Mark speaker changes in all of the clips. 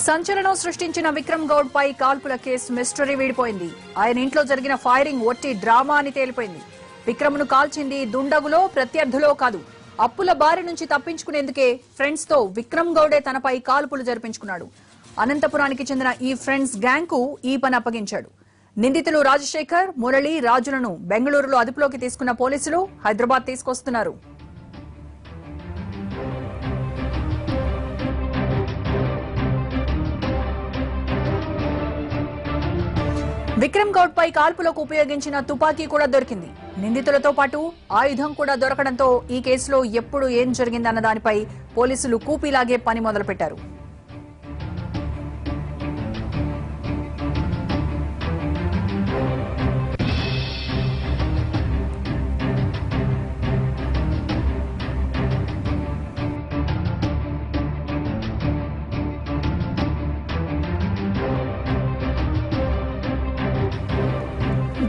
Speaker 1: సంచలనం సృష్టించిన విక్రమ్ గౌడ్ పై కాల్పుల కేసు మిస్టరీ వీడిపోయింది. ఆయన ఇంట్లో జరిగిన ఫైరింగ్ ఒట్టి డ్రామా అని తేలిపోయింది. విక్రమ్ను కాల్చింది దుండగులో ప్రత్యర్థులో కాదు. అప్పుల బారి నుంచి తప్పించుకునేందుకే ఫ్రెండ్స్ తో విక్రమ్ గౌడే తనపై కాల్పులు జరిపించుకున్నాడు. అనంతపురానికి చెందిన ఈ ఫ్రెండ్స్ గ్యాంగ్ కు ఈ పని అప్పగించాడు. నిందితులు రాజశేఖర్, మురళి, రాజులను బెంగళూరులో అదుపులోకి తీసుకున్న పోలీసులు హైదరాబాద్ తీసుకొస్తున్నారు. విక్రమ్ గౌడ్ పై కాల్పులకు ఉపయోగించిన తుపాకీ కూడా దొరికింది. నిందితులతో పాటు ఆయుధం కూడా దొరకడంతో ఈ కేసులో ఎప్పుడు ఏం జరిగిందన్న దానిపై పోలీసులు కూపీలాగే పని మొదలుపెట్టారు.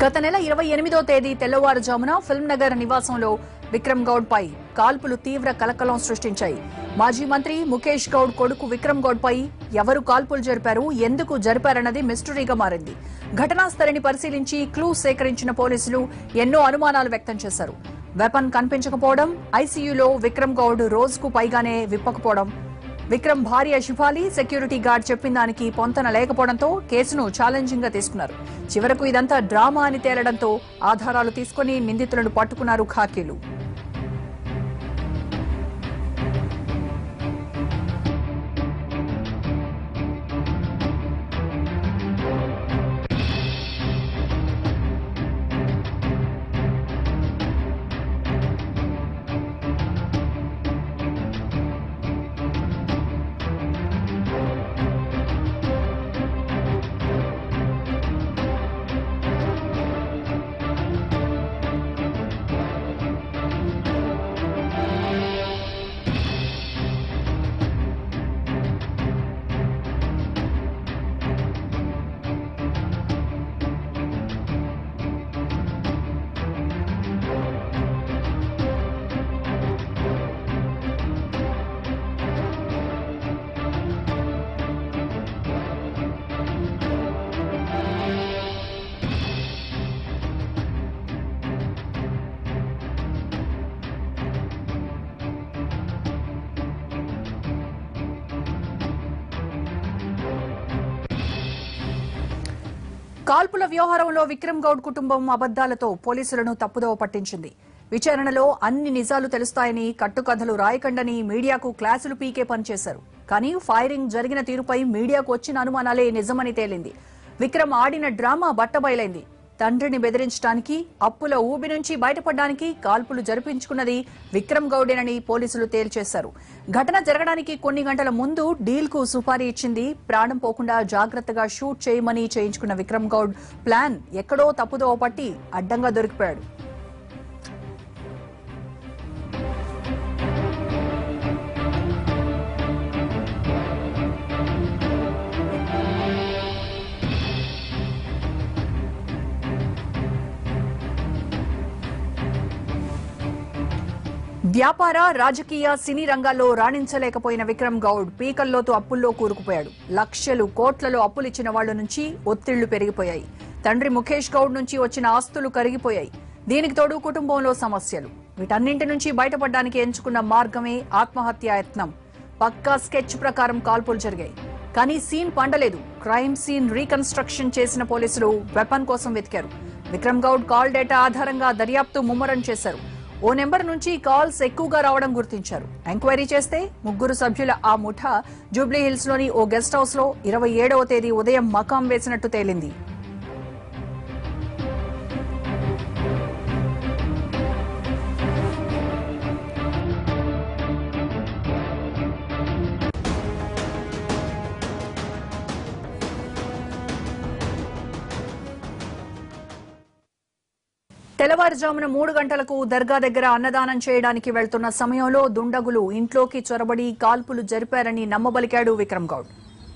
Speaker 1: గత నెల 28వ తేదీ తెల్లవారుజామున ఫిల్మ్ నగర్ నివాసంలో విక్రమ్ గౌడ్ పై కాల్పులు తీవ్ర కలకలం సృష్టించాయి. మాజీ మంత్రి ముఖేష్ గౌడ్ కొడుకు విక్రమ్ గౌడ్ పై ఎవరు కాల్పులు జరిపారు, ఎందుకు జరిపారన్నది మిస్టరీగా మారింది. ఘటనా స్థలిని పరిశీలించి క్లూ సేకరించిన పోలీసులు ఎన్నో అనుమానాలు వ్యక్తం చేశారు. వెపన్ కనిపించకపోవడం, ఐసీయూలో విక్రమ్ గౌడ్ రోజుకు పైగానే విప్పకపోవడం, విక్రమ్ భార్య శిఫాలి సెక్యూరిటీ గార్డ్ చెప్పిన దానికి పొంతన లేకపోవడంతో కేసును ఛాలెంజింగ్ గా తీసుకున్నారు. చివరకు ఇదంతా డ్రామా అని తేలడంతో ఆధారాలు తీసుకుని నిందితులను పట్టుకున్నారు ఖాకీలు. కాల్పుల వ్యవహారంలో విక్రమ్ గౌడ్ కుటుంబం అబద్దాలతో పోలీసులను తప్పుదోవ పట్టించింది. విచారణలో అన్ని నిజాలు తెలుస్తాయని, కట్టుకథలు రాయకండని మీడియాకు క్లాసులు పీకే పనిచేశారు. కానీ ఫైరింగ్ జరిగిన తీరుపై మీడియాకు వచ్చిన అనుమానాలే నిజమని తేలింది. విక్రమ్ ఆడిన డ్రామా బట్టబయలైంది. తండ్రిని బెదిరించడానికి, అప్పుల ఊబి నుంచి బయటపడడానికి కాల్పులు జరిపించుకున్నది విక్రమ్ గౌడేనని పోలీసులు తేల్చేశారు. ఘటన జరగడానికి కొన్ని గంటల ముందు డీల్ కు సుపారీ ఇచ్చింది. ప్రాణం పోకుండా జాగ్రత్తగా షూట్ చేయమని చేయించుకున్న విక్రమ్ గౌడ్ ప్లాన్ ఎక్కడో తప్పుదోవ పట్టి అడ్డంగా దొరికిపోయాడు. వ్యాపార, రాజకీయ, సినీ రంగాల్లో రాణించలేకపోయిన విక్రమ్ గౌడ్ పీకల్లోతు అప్పుల్లో కూరుకుపోయాడు. లక్షలు, కోట్లలో అప్పులిచ్చిన వాళ్ల నుంచి ఒత్తిళ్లు పెరిగిపోయాయి. తండ్రి ముఖేష్ గౌడ్ నుంచి వచ్చిన ఆస్తులు కరిగిపోయాయి. దీనికి తోడు కుటుంబంలో సమస్యలు. వీటన్నింటి నుంచి బయటపడడానికి ఎంచుకున్న మార్గమే ఆత్మహత్యాయత్నం. పక్కా స్కెచ్ ప్రకారం కాల్పులు జరిగాయి. కానీ సీన్ పండలేదు. క్రైమ్ సీన్ రీకన్స్ట్రక్షన్ చేసిన పోలీసులు వెపన్ కోసం వెతికారు. విక్రమ్ గౌడ్ కాల్ డేటా ఆధారంగా దర్యాప్తు ముమ్మరం చేశారు. ఓ నెంబర్ నుంచి కాల్స్ ఎక్కువగా రావడం గుర్తించారు. ఎంక్వైరీ చేస్తే 3 సభ్యుల ఆ ముఠా జూబ్లీహిల్స్ లోని ఓ గెస్ట్ హౌస్ లో 27వ తేదీ ఉదయం మకాం వేసినట్టు తేలింది. తెల్లవారుజామున 3 గంటలకు దర్గా దగ్గర అన్నదానం చేయడానికి వెళ్తున్న సమయంలో దుండగులు ఇంట్లోకి చొరబడి కాల్పులు జరిపారని నమ్మబలికాడు విక్రమ్ గౌడ్.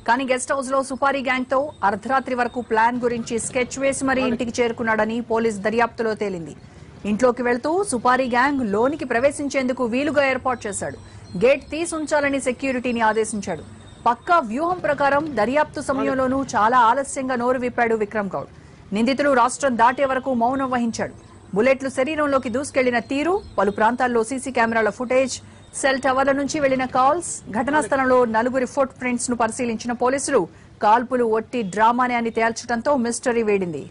Speaker 1: కానీ గెస్ట్ హౌస్ లో సుపారీ గ్యాంగ్ తో అర్ధరాత్రి వరకు ప్లాన్ గురించి స్కెచ్ వేసి మరీ ఇంటికి చేరుకున్నాడని పోలీస్ దర్యాప్తులో తేలింది. ఇంట్లోకి వెళ్తూ సుపారీ గ్యాంగ్ లోనికి ప్రవేశించేందుకు వీలుగా ఏర్పాటు చేశాడు. గేట్ తీసి ఉంచాలని సెక్యూరిటీని ఆదేశించాడు. పక్కా వ్యూహం ప్రకారం దర్యాప్తు సమయంలోనూ చాలా ఆలస్యంగా నోరు విప్పాడు విక్రమ్ గౌడ్. నిందితులు రాష్ట్రం దాటే వరకు మౌనం వహించాడు. బుల్లెట్లు శరీరంలోకి దూసుకెళ్లిన తీరు, పలు ప్రాంతాల్లో సీసీ కెమెరాల ఫుటేజ్, సెల్ టవర్ల నుంచి వెళ్లిన కాల్స్, ఘటనా స్థలంలో నలుగురి ఫుట్ ప్రింట్స్ ను పరిశీలించిన పోలీసులు కాల్పులు ఒట్టి డ్రామానే అని తేల్చడంతో మిస్టరీ వేడింది.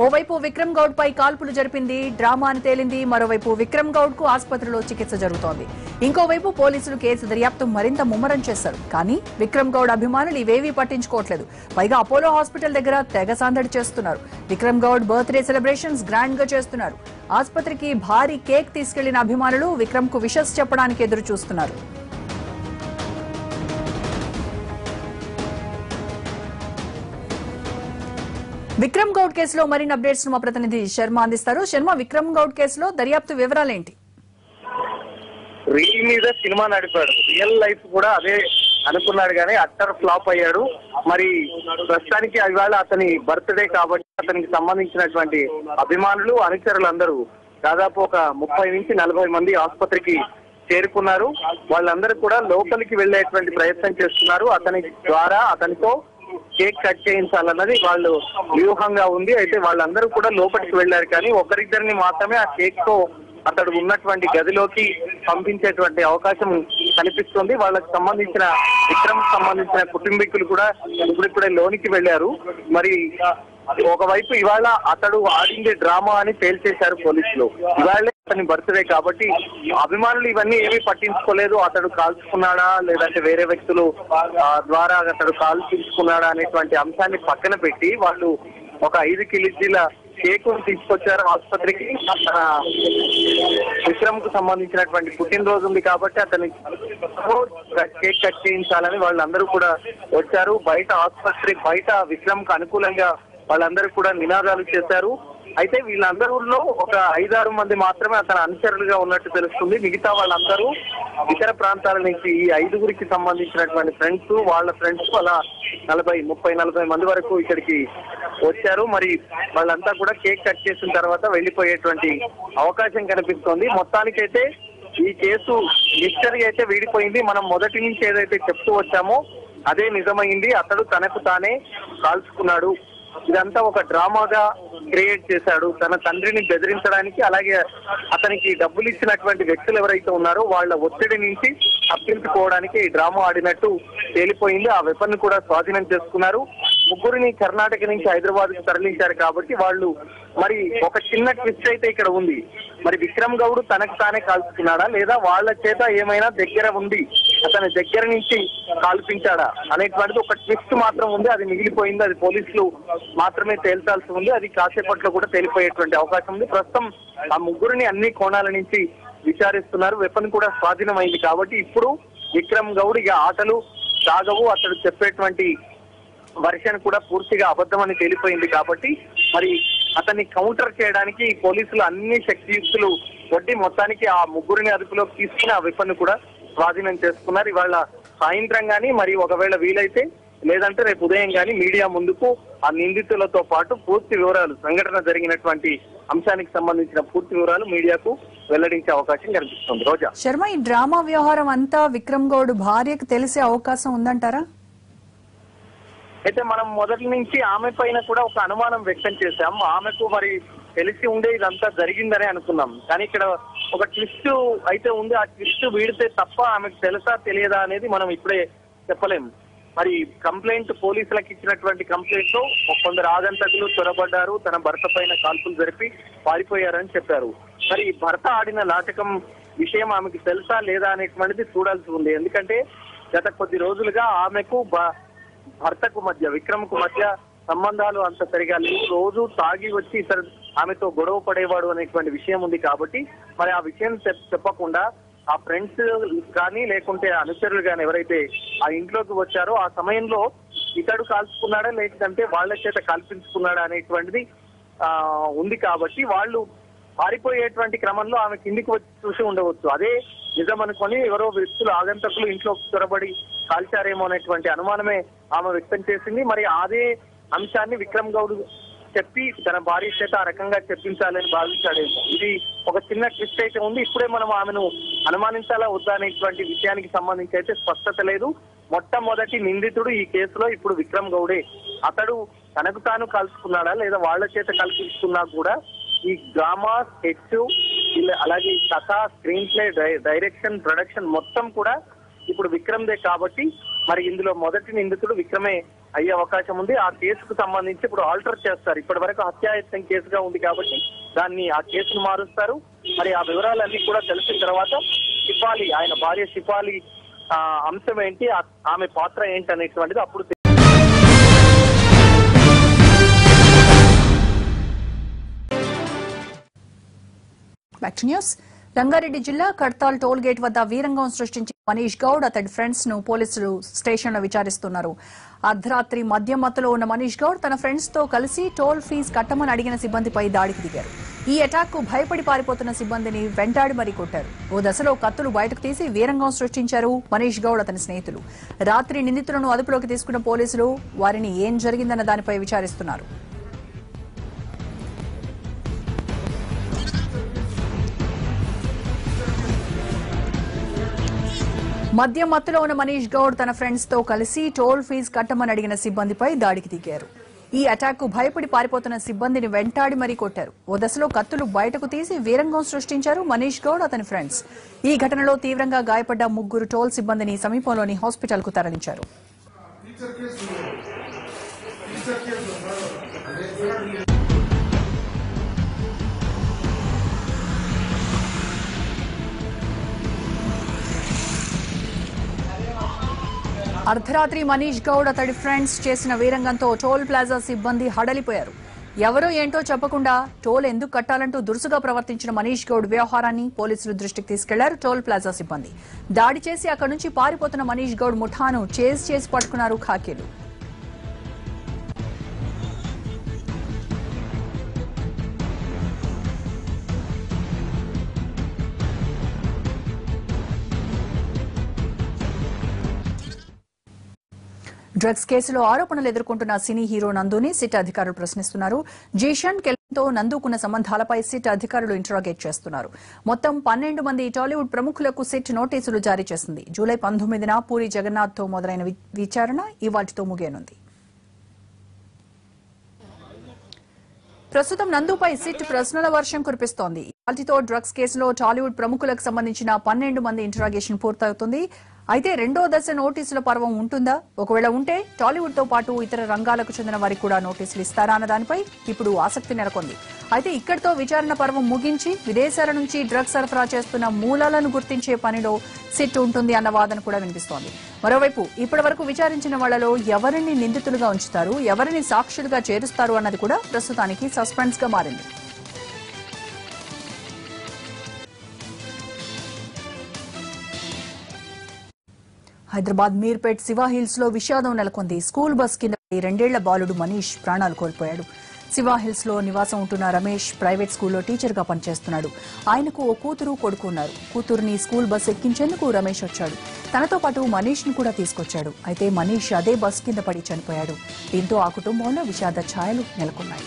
Speaker 1: ఓవైపు విక్రమ్ గౌడ్ పై కాల్పులు జరిపింది డ్రామా అని తేలింది. మరోవైపు విక్రమ్ గౌడ్ కు ఆసుపత్రిలో చికిత్స జరుగుతోంది. ఇంకోవైపు పోలీసులు కేసు దర్యాప్తు మరింత ముమ్మరం చేశారు. కానీ విక్రమ్ గౌడ్ అభిమానులు ఇవేవీ పట్టించుకోవట్లేదు. పైగా అపోలో హాస్పిటల్ దగ్గర తెగ సందడి చేస్తున్నారు. Vikram Goud birthday celebrations grand గా చేస్తున్నారు. ఆసుపత్రికి భారీ కేక్ తీసుకెళ్లిన అభిమానులు విక్రమ్ కు విషెస్ చెప్పడానికి ఎదురు చూస్తున్నారు. విక్రమ్ గౌడ్ కేసులో మరిన్ని అప్డేట్స్ మా ప్రతినిధి శర్మ అందిస్తారు. శర్మ, విక్రమ్ గౌడ్ కేసులో దర్యాప్తు వివరాలేంటి?
Speaker 2: రీల్ మీద సినిమా నడిపాడు, రియల్ లైఫ్ కూడా అదే అనుకున్నాడు కానీ అట్టర్ ఫ్లాప్ అయ్యాడు. మరి ప్రస్తుతానికి ఇవాళ అతని బర్త్డే కాబట్టి అతనికి సంబంధించినటువంటి అభిమానులు, అనుచరులందరూ దాదాపు ఒక 30 నుంచి 40 మంది ఆసుపత్రికి చేరుకున్నారు. వాళ్ళందరూ కూడా లోపలికి వెళ్లేటువంటి ప్రయత్నం చేస్తున్నారు. అతని ద్వారా అతనితో కేక్ కట్ చేయించాలన్నది వాళ్ళు వ్యూహంగా ఉంది. అయితే వాళ్ళందరూ కూడా లోపలికి వెళ్లారు కానీ ఒకరిద్దరిని మాత్రమే ఆ కేక్ తో అతడు ఉన్నటువంటి గదిలోకి పంపించేటువంటి అవకాశం కనిపిస్తుంది. వాళ్ళకి సంబంధించిన విక్రమ్ సంబంధించిన కుటుంబీకులు కూడా ఇప్పుడిప్పుడే లోనికి వెళ్లారు. మరి ఒకవైపు ఇవాళ అతడు ఆడిందే డ్రామా అని తేల్చేశారు పోలీసులు. ఇవాళ అతని బర్త్డే కాబట్టి అభిమానులు ఇవన్నీ ఏమీ పట్టించుకోలేదు. అతడు కాల్చుకున్నాడా లేదంటే వేరే వ్యక్తులు ద్వారా అతడు కాల్చుకున్నాడా అనేటువంటి అంశాన్ని పక్కన పెట్టి వాళ్ళు ఒక 5 కేజీల కేక్ తీసుకొచ్చారు ఆసుపత్రికి. విక్రమ్ కు సంబంధించినటువంటి పుట్టినరోజు ఉంది కాబట్టి అతని కేక్ కట్ చేయించాలని వాళ్ళందరూ కూడా వచ్చారు. బయట ఆసుపత్రి బయట విక్రమ్ కు అనుకూలంగా వాళ్ళందరూ కూడా నినాదాలు చేశారు. అయితే వీళ్ళందరూలో ఒక 5-6 మంది మాత్రమే అతని అనుచరులుగా ఉన్నట్టు తెలుస్తుంది. మిగతా వాళ్ళందరూ ఇతర ప్రాంతాల నుంచి ఈ 5గురికి సంబంధించినటువంటి ఫ్రెండ్స్, వాళ్ళ ఫ్రెండ్స్ అలా 30-40 మంది వరకు ఇక్కడికి వచ్చారు. మరి వాళ్ళంతా కూడా కేక్ కట్ చేసిన తర్వాత వెళ్లిపోయేటువంటి అవకాశం కనిపిస్తోంది. మొత్తానికైతే ఈ కేసు మిస్టరీ అయితే వీడిపోయింది. మనం మొదటి నుంచి ఏదైతే చెప్తూ వచ్చామో అదే నిజమైంది. అతడు తనకు తానే కాల్చుకున్నాడు. ఇదంతా ఒక డ్రామాగా క్రియేట్ చేశాడు. తన తండ్రిని బెదిరించడానికి, అలాగే అతనికి డబ్బులు ఇచ్చినటువంటి వ్యక్తులు ఎవరైతే ఉన్నారో వాళ్ళ ఒత్తిడి నుంచి తప్పించుకోవడానికి ఈ డ్రామా ఆడినట్టు తేలిపోయింది. ఆ వెపన్ కూడా స్వాధీనం చేసుకున్నారు. ముగ్గురిని కర్ణాటక నుంచి హైదరాబాద్ కు తరలించారు కాబట్టి వాళ్ళు మరి ఒక చిన్న ట్విస్ట్ అయితే ఇక్కడ ఉంది. మరి విక్రమ్ గౌడ్ తనకు తానే కాల్చుకున్నాడా లేదా వాళ్ళ చేత ఏమైనా దగ్గర ఉంది, అతని దగ్గర నుంచి కాల్పించాడా అనేటువంటిది ఒక ట్విస్ట్ మాత్రం ఉంది. అది మిగిలిపోయింది. అది పోలీసులు మాత్రమే తేల్చాల్సి ఉంది. అది కాసేపట్లో కూడా తేలిపోయేటువంటి అవకాశం ఉంది. ప్రస్తుతం ఆ ముగ్గురిని అన్ని కోణాల నుంచి విచారిస్తున్నారు. వెపన్ కూడా స్వాధీనమైంది కాబట్టి ఇప్పుడు విక్రమ్ గౌడ్ ఇక ఆటలు సాగవు. అతడు చెప్పేటువంటి వర్షన్ కూడా పూర్తిగా అబద్ధమని తేలిపోయింది కాబట్టి మరి అతన్ని కౌంటర్ చేయడానికి పోలీసులు అన్ని శక్తియుక్తులు కొట్టి మొత్తానికి ఆ ముగ్గురిని అదుపులోకి తీసుకుని ఆ వెపన్ కూడా స్వాధీనం చేసుకున్నారు. ఇవాళ సాయంత్రం గానీ మరి ఒకవేళ వీలైతే లేదంటే రేపు ఉదయం గానీ మీడియా ముందుకు ఆ నిందితులతో పాటు పూర్తి వివరాలు, సంఘటన జరిగినటువంటి అంశానికి సంబంధించిన పూర్తి వివరాలు మీడియాకు వెల్లడించే అవకాశం కనిపిస్తుంది. రోజా
Speaker 1: శర్మ, ఈ డ్రామా వ్యవహారం అంతా విక్రమ్ గౌడ్ భార్యకు తెలిసే అవకాశం ఉందంటారా?
Speaker 2: అయితే మనం మొదటి నుంచి ఆమె పైన కూడా ఒక అనుమానం వ్యక్తం చేశాం. ఆమెకు మరి తెలిసి ఉండే ఇదంతా జరిగిందనే అనుకున్నాం. కానీ ఇక్కడ ఒక ట్విస్ట్ అయితే ఉంది. ఆ ట్విస్ట్ వీడితే తప్ప ఆమెకు తెలుసా తెలియదా అనేది మనం ఇప్పుడే చెప్పలేం. మరి కంప్లైంట్ పోలీసులకు ఇచ్చినటువంటి కంప్లైంట్ లో కొందరు ఆగంతకులు చొరబడ్డారు, తన భర్త పైన కాల్పులు జరిపి పారిపోయారని చెప్పారు. మరి భర్త ఆడిన నాటకం విషయం ఆమెకు తెలుసా లేదా అనేటువంటిది చూడాల్సి ఉంది. ఎందుకంటే గత కొద్ది రోజులుగా ఆమెకు భర్తకు మధ్య, విక్రమ్ కు మధ్య సంబంధాలు అంత సరిగా లేవు. రోజు తాగి వచ్చి ఇతరు ఆమెతో గొడవ పడేవాడు అనేటువంటి విషయం ఉంది కాబట్టి మరి ఆ విషయం చెప్పకుండా ఆ ఫ్రెండ్స్ కానీ లేకుంటే అనుచరులు కానీ ఎవరైతే ఆ ఇంట్లోకి వచ్చారో ఆ సమయంలో ఇతడు కాల్చుకున్నాడా లేదంటే వాళ్ళ చేత కల్పించుకున్నాడా అనేటువంటిది ఉంది కాబట్టి వాళ్ళు పారిపోయేటువంటి క్రమంలో ఆమె కిందికి వచ్చి చూసి ఉండవచ్చు. అదే నిజం అనుకొని ఎవరో వ్యక్తులు ఆగంతకులు ఇంట్లో చొరబడి కాల్చారేమో అనేటువంటి అనుమానమే ఆమె వ్యక్తం చేసింది. మరి అదే అంశాన్ని విక్రమ్ గౌడ్ చెప్పి తన భార్య చేత ఆ రకంగా చెప్పించాలని భావించాడు. ఇది ఒక చిన్న ట్విస్ట్ అయితే ఉంది. ఇప్పుడే మనం ఆమెను అనుమానించాలా వద్దా అనేటువంటి విషయానికి సంబంధించి అయితే స్పష్టత లేదు. మొట్టమొదటి నిందితుడు ఈ కేసులో ఇప్పుడు విక్రమ్ గౌడే. అతడు తనకు తాను కలుసుకున్నాడా లేదా వాళ్ళ చేత కల్పించుకున్నా కూడా ఈ డ్రామా స్కెచ్ అలాగే కథ, స్క్రీన్ ప్లే, డైరెక్షన్, ప్రొడక్షన్ మొత్తం కూడా ఇప్పుడు విక్రమ్దే కాబట్టి మరి ఇందులో మొదటి నిందితుడు విక్రమే అయ్యే అవకాశం ఉంది. ఆ కేసుకు సంబంధించి ఇప్పుడు ఆల్టర్ చేస్తారు. ఇప్పటి వరకు హత్యాయత్నం కేసుగా ఉంది కాబట్టి ఆ కేసును మారుస్తారు. మరి ఆ వివరాలన్నీ కూడా తెలిసిన తర్వాత షిఫాలి, ఆయన భార్య షిఫాలి అంశం ఏంటి, ఆమె పాత్ర ఏంటి అనేటువంటిది అప్పుడు
Speaker 1: రంగారెడ్డి జిల్లా కడ్తాల్ టోల్ గేట్ వద్ద వీరంగం సృష్టించిన మనీష్ గౌడ్ అతడి ఫ్రెండ్స్ ను పోలీసులు స్టేషన్ లో విచారిస్తున్నారు. అర్ధరాత్రి మద్యం మత్తులో ఉన్న మనీష్ గౌడ్ తన ఫ్రెండ్స్ తో కలిసి టోల్ ఫీజు కట్టమని అడిగిన సిబ్బందిపై దాడికి దిగారు. ఈ అటాక్ కు భయపడి పారిపోతున్న సిబ్బందిని వెంటాడి మరీ కొట్టారు. ఓ దశలో కత్తులు బయటకు తీసి వీరంగం సృష్టించారు మనీష్ గౌడ్ అతని స్నేహితులు. రాత్రి నిందితులను అదుపులోకి తీసుకున్న పోలీసులు వారిని ఏం జరిగిందన్న దానిపై విచారిస్తున్నారు. మద్యం మత్తులో ఉన్న మనీష్ గౌడ్ తన ఫ్రెండ్స్ తో కలిసి టోల్ ఫీజు కట్టమని అడిగిన సిబ్బందిపై దాడికి దిగారు. ఈ అటాక్ కు భయపడి పారిపోతున్న సిబ్బందిని వెంటాడి మరీ కొట్టారు. ఓ దశలో కత్తులు బయటకు తీసి వీరంగం సృష్టించారు మనీష్ గౌడ్ అతని ఫ్రెండ్స్. ఈ ఘటనలో తీవ్రంగా గాయపడ్డ 3 టోల్ సిబ్బందిని సమీపంలోని హాస్పిటల్ కు తరలించారు. అర్ధరాత్రి మనీష్ గౌడ్ అతడి ఫ్రెండ్స్ చేసిన వీరంగంతో టోల్ ప్లాజా సిబ్బంది హడలిపోయారు. ఎవరో ఏంటో చెప్పకుండా టోల్ ఎందుకు కట్టాలంటూ దురుసుగా ప్రవర్తించిన మనీష్ గౌడ్ వ్యవహారాన్ని పోలీసులు దృష్టికి తీసుకెళ్లారు టోల్ ప్లాజా సిబ్బంది. దాడి చేసి అక్కడి నుంచి పారిపోతున్న మనీష్ గౌడ్ ముఠాను చేసి పట్టుకున్నారు ఖాకీలు. డ్రగ్స్ కేసులో ఆరోపణలు ఎదుర్కొంటున్న సినీ హీరో నందుని సిట్ అధికారులు ప్రశ్నిస్తున్నారు. జీషన్ కెల్తో నందుకున్న సంబంధాలపై సిట్ అధికారులు ఇంటరాగేట్ చేస్తున్నారు. మొత్తం 12 మంది టాలీవుడ్ ప్రముఖులకు సిట్ నోటీసులు జారీ చేసింది. జూలై 19న పూరి జగన్నాథ్ తో మొదలైన విచారణ ఇవాటితో ముగియనుంది. ప్రస్తుతం నందుపై సిట్ ప్రశ్నల వర్షం కురిపిస్తోంది. వాటితో డ్రగ్స్ కేసులో టాలీవుడ్ ప్రముఖులకు సంబంధించిన 12 మంది ఇంటరాగేషన్ పూర్తవుతుంది. అయితే రెండో దశ నోటీసుల పర్వం ఉంటుందా? ఒకవేళ ఉంటే టాలీవుడ్ తో పాటు ఇతర రంగాలకు చెందిన వారికి కూడా నోటీసులు ఇస్తారా అన్న దానిపై ఇప్పుడు ఆసక్తి నెలకొంది. అయితే ఇక్కడితో విచారణ పర్వం ముగించి విదేశాల నుంచి డ్రగ్స్ సరఫరా చేస్తున్న మూలాలను గుర్తించే పనిలో సిట్ ఉంటుంది అన్న వాదన కూడా వినిపిస్తోంది. మరోవైపు ఇప్పటి వరకు విచారించిన వాళ్లలో ఎవరిని నిందితులుగా ఉంచుతారు, ఎవరిని సాక్షులుగా చేరుస్తారు అన్నది కూడా ప్రస్తుతానికి సస్పెన్స్ గా మారింది. హైదరాబాద్ మీర్పేట్ శివా హిల్స్ లో విషాదం నెలకొంది. స్కూల్ బస్ కింద 2 ఏళ్ల బాలుడు మనీష్ ప్రాణాలు కోల్పోయాడు. శివా హిల్స్ లో నివాసం ఉంటున్న రమేష్ ప్రైవేట్ స్కూల్లో టీచర్ గా పనిచేస్తున్నాడు. ఆయనకు ఓ కూతురు, కొడుకు ఉన్నారు. కూతురుని స్కూల్ బస్ ఎక్కించేందుకు రమేష్ వచ్చాడు. తనతో పాటు మనీష్ ని కూడా తీసుకొచ్చాడు. అయితే మనీష్ అదే బస్ కింద పడి చనిపోయాడు. దీంతో ఆ కుటుంబంలో విషాద ఛాయలు నెలకొన్నాయి.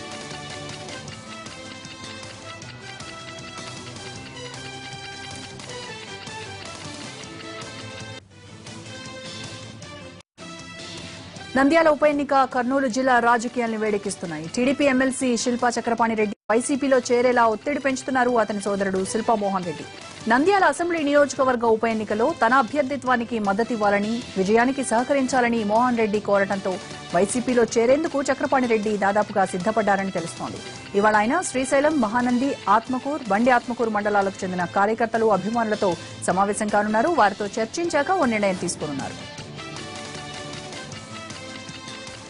Speaker 1: నంద్యాల ఉప ఎన్నిక కర్నూలు జిల్లా రాజకీయాలను వేడెక్కిస్తున్నాయి. టీడీపీ ఎమ్మెల్సీ శిల్పా చక్రపాణి రెడ్డి వైసీపీలో చేరేలా ఒత్తిడి పెంచుతున్నారు అతని సోదరుడు శిల్పా మోహన్ రెడ్డి. నంద్యాల అసెంబ్లీ నియోజకవర్గ ఉప ఎన్నికలో తన అభ్యర్థిత్వానికి మద్దతివ్వాలని, విజయానికి సహకరించాలని మోహన్ రెడ్డి కోరటంతో వైసీపీలో చేరేందుకు చక్రపాణి రెడ్డి దాదాపుగా సిద్దపడ్డారని తెలుస్తోంది. ఇవాళ ఆయన శ్రీశైలం, మహానంది, ఆత్మకూరు, బండి ఆత్మకూరు మండలాలకు చెందిన కార్యకర్తలు, అభిమానులతో సమావేశం కానున్నారు. వారితో చర్చించాక ఓ నిర్ణయం తీసుకున్నారు.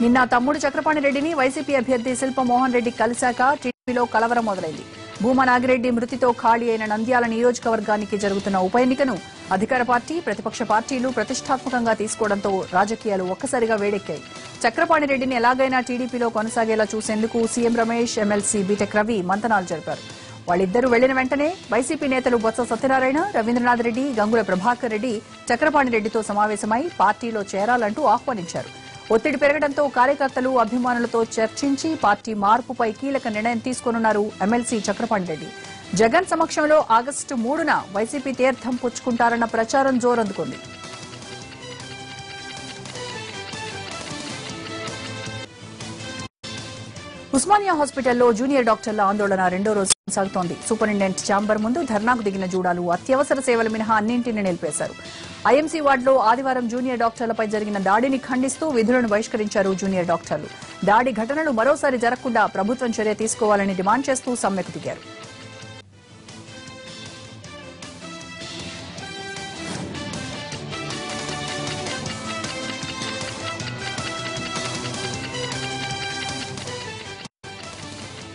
Speaker 1: నిన్న తమ్ముడు చక్రపాణి రెడ్డిని వైసీపీ అభ్యర్థి శిల్పా మోహన్ రెడ్డి కలిశాక టీడీపీలో కలవరం మొదలైంది. భూమా నాగిరెడ్డి మృతితో ఖాళీ అయిన నంద్యాల నియోజకవర్గానికి జరుగుతున్న ఉప ఎన్నికను అధికార పార్టీ, ప్రతిపక్ష పార్టీలు ప్రతిష్టాత్మకంగా తీసుకోవడంతో రాజకీయాలు ఒక్కసారిగా వేడెక్కాయి. చక్రపాణి రెడ్డిని ఎలాగైనా టీడీపీలో కొనసాగేలా చూసేందుకు CM Ramesh, MLC BTech Ravi మంతనాలు జరిపారు. వాళ్ళిద్దరూ వెళ్లిన వెంటనే వైసీపీ నేతలు బొత్స సత్యనారాయణ, రవీంద్రనాథ్ రెడ్డి, గంగుల ప్రభాకర్ రెడ్డి చక్రపాణి రెడ్డితో సమావేశమై పార్టీలో చేరాలంటూ ఆహ్వానించారు. ఒత్తిడి పెరగడంతో కార్యకర్తలు అభిమానులతో చర్చించి పార్టీ మార్పుపై కీలక నిర్ణయం తీసుకోనున్నారు ఎమ్మెల్సీ చక్రపాణి రెడ్డి. జగన్ సమక్షంలో ఆగస్టు 3న వైసీపీ తీర్థం పుచ్చుకుంటారన్న ప్రచారం జోరందుకుంది. ఉస్మానియా హాస్పిటల్లో జూనియర్ డాక్టర్ల ఆందోళన రెండో రోజు కొనసాగుతోంది. సూపరింటెండెంట్ ఛాంబర్ ముందు ధర్నాకు దిగిన జూడాలు అత్యవసర సేవలు మినహా అన్నింటినీ నిలిపేశారు. ఐఎంసీ వార్డులో ఆదివారం జూనియర్ డాక్టర్లపై జరిగిన దాడిని ఖండిస్తూ విధులను బహిష్కరించారు జూనియర్ డాక్టర్లు. దాడి ఘటనలు మరోసారి జరగకుండా ప్రభుత్వం చర్య తీసుకోవాలని డిమాండ్ చేస్తూ సమ్మెకు దిగారు.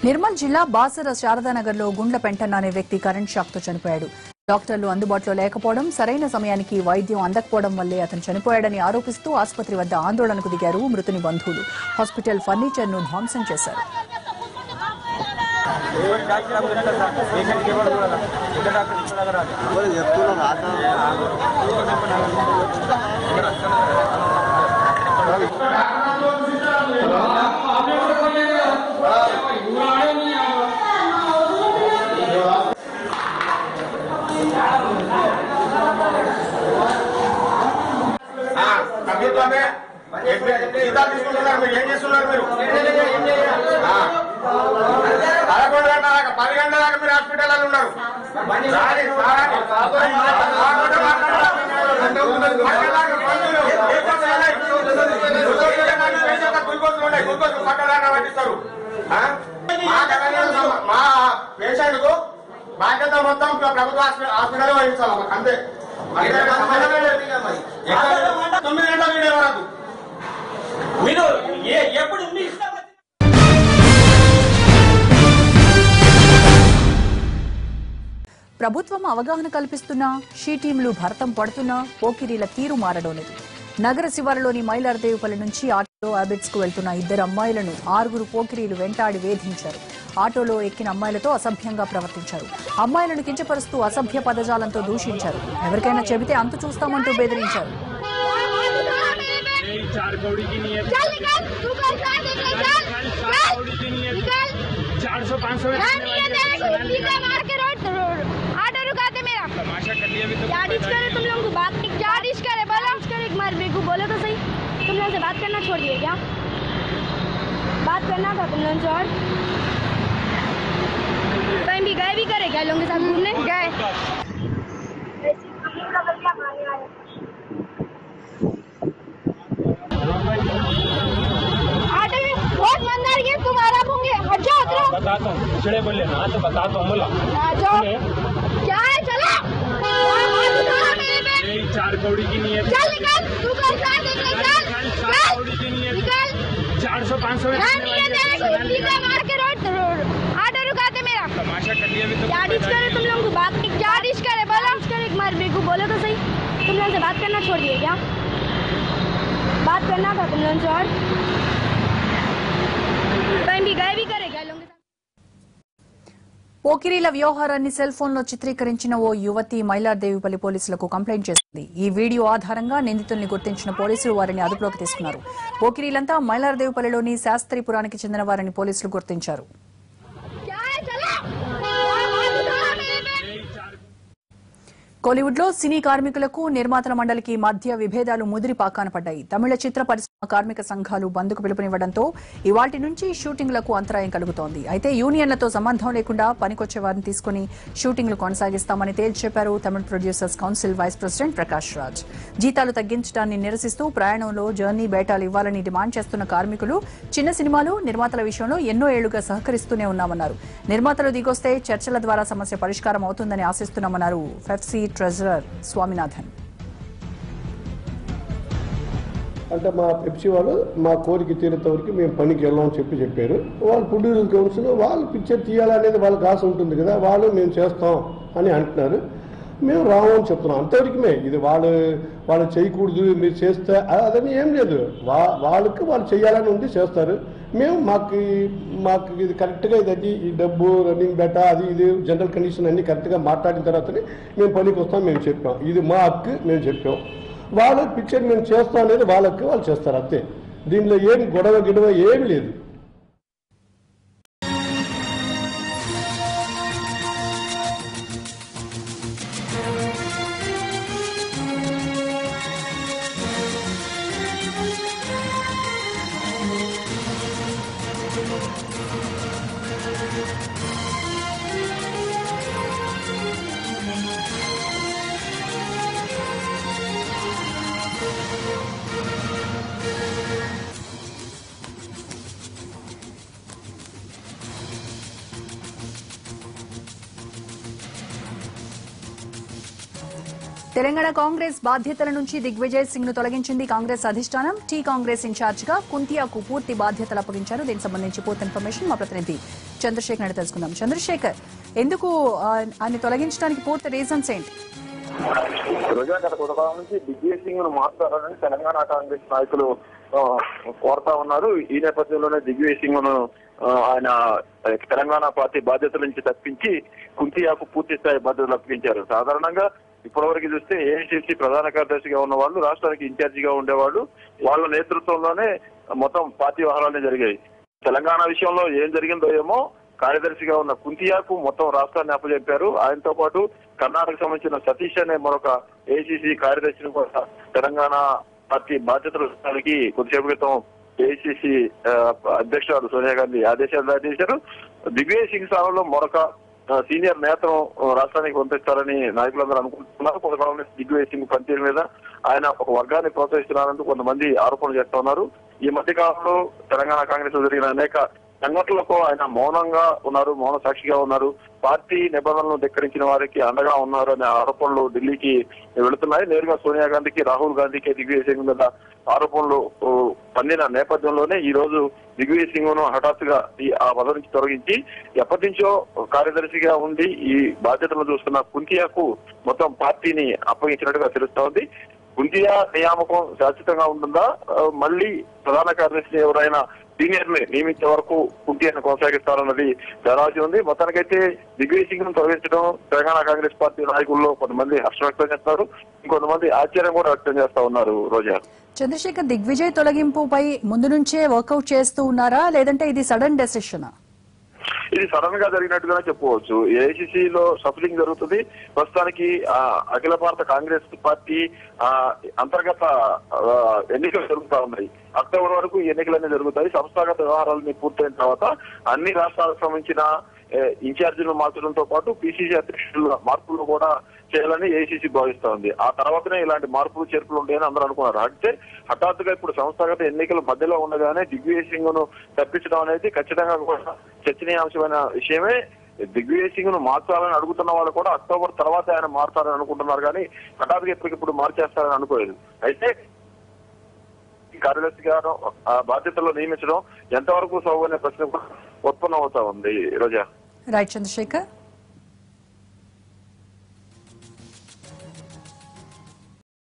Speaker 1: నిర్మల్ జిల్లా బాసర శారదానగర్లో గుండ్ల పెంటన్న అనే వ్యక్తి కరెంట్ షాక్తో చనిపోయాడు. డాక్టర్లు అందుబాటులో లేకపోవడం, సరైన సమయానికి వైద్యం అందకపోవడం వల్లే అతను చనిపోయాడని ఆరోపిస్తూ ఆసుపత్రి వద్ద ఆందోళనకు దిగారు మృతుని బంధువులు. హాస్పిటల్ ఫర్నిచర్ను ధ్వంసం చేశారు.
Speaker 3: మా పేషెంట్ కు బాధ్యత మొత్తం ప్రభుత్వ హాస్పిటల్ వహించాలి. మాకు అంతే. 9 గంటల వీడియో వరకు మీరు ఎప్పుడు
Speaker 1: ప్రభుత్వం అవగాహన కల్పిస్తున్నా, షీ టీంలు భరతం పడుతున్నా పోకిరీల తీరు మారడం లేదు. నగర శివారులోని మైలార్దేవిపల్లి నుంచి ఆటోలో అబిడ్స్ కు వెళ్తున్న 2 అమ్మాయిలను 6 పోకిరీలు వెంటాడి వేధించారు. ఆటోలో ఎక్కిన అమ్మాయిలతో అసభ్యంగా ప్రవర్తించారు. అమ్మాయిలను కించపరుస్తూ అసభ్య పదజాలంతో దూషించారు. ఎవరికైనా చెబితే అంతు చూస్తామంటూ బెదిరించారు.
Speaker 4: बोलो तो सही, तुम लोगों से बात करना छोड़ दिए क्या? बात करना था तुम लोगों से और कहीं भी गए भी करे क्या लोगों के साथ घूमने गए? आटे में बहुत मंदार ये तुम आराम होंगे. हट जाओ उधर.
Speaker 3: बताता हूँ. पिछड़े बोले ना तो बताता हूँ. बोला
Speaker 4: क्या है? चलो
Speaker 3: 4 कौड़ी की नहीं है.
Speaker 4: चल निकल. तू कर साथ निकल.
Speaker 3: 4 कौड़ी की नहीं है.
Speaker 4: निकल.
Speaker 3: 400-500
Speaker 4: मार के रोड आटो रुकाते मेरा.
Speaker 3: तमाशा कर लिया.
Speaker 4: क्या डिश करे तुम लोगों को? बात क्या डिश करे? बोलो करे एक मार बेकू. बोलो तो सही, तुम लोगों से बात करना छोड़ दिए क्या? बात करना था तुम लोगों से और कहीं भी गए भी करे क्या लोगों के साथ.
Speaker 1: పోకిరీల వ్యవహారాన్ని సెల్ ఫోన్లో చిత్రీకరించిన ఓ యువతి మైలార్దేవిపల్లి పోలీసులకు కంప్లైంట్ చేసింది. ఈ వీడియో ఆధారంగా నిందితుల్ని గుర్తించిన పోలీసులు వారిని అదుపులోకి తీసుకున్నారు. పోకిరీలంతా మైలార్దేవిపల్లిలోని శాస్త్రీపురానికి చెందిన వారిని పోలీసులు గుర్తించారు. కోలీవుడ్ లో సినీ కార్మికులకు నిర్మాతల మండలికి మధ్య విభేదాలు ముదిరి పాకాన పడ్డాయి. తమిళ చిత్ర పరిశ్రమ కార్మిక సంఘాలు బంద్కు పిలుపునివ్వడంతో ఇవాల్టి నుంచి షూటింగ్లకు అంతరాయం కలుగుతోంది. అయితే యూనియన్లతో సంబంధం లేకుండా పనికొచ్చే వారిని తీసుకుని షూటింగ్లు కొనసాగిస్తామని తేల్చి చెప్పారు Tamil producers council vice president Prakash Raj. జీతాలు తగ్గించడాన్ని నిరసిస్తూ ప్రయాణంలో జర్నీ బేటాలు ఇవ్వాలని డిమాండ్ చేస్తున్న కార్మికులు చిన్న సినిమాలు నిర్మాతల విషయంలో ఎన్నో ఏళ్లుగా సహకరిస్తూనే ఉన్నామన్నారు. నిర్మాతలు దిగొస్తే చర్చల ద్వారా సమస్య పరిష్కారం అవుతుందని ఆశిస్తున్నామన్నారు ఫెఫ్సీ ట్రెజరర్ స్వామినాథన్.
Speaker 5: అంటే మా పెప్సీ వాళ్ళు మా కోరిక తీరేంత వరకు మేము పనికి వెళ్ళామని చెప్పారు. వాళ్ళు ప్రొడ్యూసర్ కౌన్సిల్ వాళ్ళు పిక్చర్ తీయాలనేది వాళ్ళకి ఆశ ఉంటుంది కదా, వాళ్ళు మేము చేస్తాం అని అంటున్నారు. మేము రామని చెప్తున్నాం అంతవరకుమే. ఇది వాళ్ళు చేయకూడదు మీరు చేస్తే అదని ఏం లేదు. వాళ్ళకి వాళ్ళు చేయాలని ఉంది, చేస్తారు. మేము మాకు ఇది కరెక్ట్గా ఇది ఈ డబ్బు రన్నింగ్ బెటా అది ఇది జనరల్ కండిషన్ అన్ని కరెక్ట్గా మాట్లాడిన తర్వాతనే మేము పనికి వస్తాం మేము చెప్పాం. ఇది మా హక్కు మేము చెప్పాం. వాళ్ళు పిక్చర్ మేము చేస్తాం అనేది వాళ్ళకి వాళ్ళు చేస్తారు అంతే. దీనిలో ఏం గొడవ ఏమి లేదు.
Speaker 1: తెలంగాణ కాంగ్రెస్ బాధ్యతల నుంచి దిగ్విజయ్ సింగ్ ను తొలగించింది కాంగ్రెస్ అధిష్టానం. టీ కాంగ్రెస్ ఇన్ఛార్జ్ గా కుంతియాకు పూర్తి బాధ్యతలు అప్పగించారు. దీనికి సంబంధించి పూర్తి ఇన్ఫర్మేషన్ మా ప్రతినిధి చంద్రశేఖర్ అని తెలుసుకుందాం. చంద్రశేఖర్, ఎందుకు ఆయన తొలగించడానికి పూర్తి రీజన్స్ ఏంటి?
Speaker 6: రోజా గత కొంతకాలం నుంచి దిగ్విజయ్ సింగ్ ను మార్చాలని తెలంగాణ కాంగ్రెస్ నాయకులు కోరుతా ఉన్నారు. ఈ నేపథ్యంలోనే దిగ్విజయ్ సింగ్ ను ఆయన తెలంగాణ పార్టీ బాధ్యతల నుంచి తప్పించి కుంతియాకు పూర్తి స్థాయి బాధ్యతలు అప్పగించారు. సాధారణంగా ఇప్పటివరకు చూస్తే ఏఐసిసి ప్రధాన కార్యదర్శిగా ఉన్న వాళ్ళు రాష్ట్రానికి ఇన్ఛార్జిగా ఉండేవాళ్ళు. వాళ్ళ నేతృత్వంలోనే మొత్తం పార్టీ వ్యవహారాలనే జరిగాయి. తెలంగాణ విషయంలో ఏం జరిగిందో ఏమో కార్యదర్శిగా ఉన్న కుంతియాకు మొత్తం రాష్ట్రాన్ని అప్పచెప్పారు. ఆయనతో పాటు కర్ణాటక సంబంధించిన సతీష్ అనే మరొక ఏఐసిసి కార్యదర్శిని కూడా తెలంగాణ పార్టీ బాధ్యతలు కొద్దిసేపు క్రితం ఏఐసిసి అధ్యక్షురాలు సోనియా గాంధీ ఆదేశాలు జారీ చేశారు. దిగ్విజయ్ సింగ్ స్థానంలో మరొక సీనియర్ నేతను రాష్ట్రానికి పంపిస్తారని నాయకులందరూ అనుకుంటున్నారు. కొంతకాలం నుంచి దిగ్విజయ్ సింగ్ పనితీరు మీద ఆయన ఒక వర్గాన్ని ప్రోత్సహిస్తున్నారంటూ కొంతమంది ఆరోపణలు చేస్తా ఉన్నారు. ఈ మధ్య కాలంలో తెలంగాణ కాంగ్రెస్ లో జరిగిన అనేక సంఘటనలకు ఆయన మౌనంగా ఉన్నారు, మౌన సాక్షిగా ఉన్నారు. పార్టీ నిబంధనలను ధిక్కరించిన వారికి అండగా ఉన్నారు అనే ఆరోపణలు ఢిల్లీకి వెళుతున్నాయి. నేరుగా సోనియా గాంధీకి, రాహుల్ గాంధీకి దిగ్విజయ్ సింగ్ మీద ఆరోపణలు పండిన నేపథ్యంలోనే ఈ రోజు దిగ్విజయ్ సింగ్ ను హఠాత్తుగా ఆ పదవి నుంచి తొలగించి ఎప్పటి నుంచో కార్యదర్శిగా ఉండి ఈ బాధ్యతలు చూస్తున్న కుంతియాకు మొత్తం పార్టీని అప్పగించినట్టుగా తెలుస్తా ఉంది. కుంతియా నియామకం శాశ్వతంగా ఉంటుందా, మళ్ళీ ప్రధాన కార్యదర్శి ఎవరైనా సీనియర్ ని నియమించే వరకు కుంతియాను కొనసాగిస్తారన్నది జరగాల్సి ఉంది. మొత్తానికైతే దిగ్విజయ్ సింగ్ ను తొలగించడం తెలంగాణ కాంగ్రెస్ పార్టీ నాయకుల్లో కొంతమంది హర్షం వ్యక్తం చేస్తున్నారు, ఇంకొంతమంది ఆశ్చర్యం కూడా వ్యక్తం చేస్తా ఉన్నారు. రోజా,
Speaker 1: చంద్రశేఖర్, దిగ్విజయ్ తొలగింపుపై ముందు నుంచే వర్కౌట్ చేస్తూ ఉన్నారా, లేదంటే ఇది సడన్ డెసిషనా?
Speaker 6: ఇది సడన్ గా జరిగినట్టుగానే చెప్పుకోవచ్చు. ఏఐసిసిలో షఫలింగ్ జరుగుతుంది. ప్రస్తుతానికి అఖిల భారత కాంగ్రెస్ పార్టీ అంతర్గత ఎన్నికలు జరుగుతా ఉన్నాయి. అక్టోబర్ వరకు ఎన్నికలన్నీ జరుగుతాయి. సంస్థాగత వ్యవహారాలని పూర్తయిన తర్వాత అన్ని రాష్ట్రాలకు సంబంధించిన ఇన్ఛార్జీలను మార్చడంతో పాటు పిసిసి అధ్యక్షుల మార్పులు కూడా చేయాలని ఏఐసిసి భావిస్తా ఉంది. ఆ తర్వాతనే ఇలాంటి మార్పులు చేర్పులు ఉంటాయని అందరూ అనుకున్నారు. అంటే హఠాత్తుగా ఇప్పుడు సంస్థాగత ఎన్నికల మధ్యలో ఉండగానే దిగ్విజయ్ సింగ్ ను తప్పించడం అనేది ఖచ్చితంగా కూడా చర్చనీయాంశమైన విషయమే. దిగ్విజయ్ సింగ్ ను మార్చాలని అడుగుతున్న వాళ్ళు కూడా అక్టోబర్ తర్వాత ఆయన మారుతారని అనుకుంటున్నారు, కానీ హఠాత్తుగా ఇప్పటికిప్పుడు మార్చేస్తారని అనుకోలేదు. అయితే కార్యదర్శిగా బాధ్యతల్లో నియమించడం ఎంతవరకు సౌకర్య ప్రశ్న ఉత్పన్నం అవుతా ఉంది. రోజా,
Speaker 1: రైట్ చంద్రశేఖర్.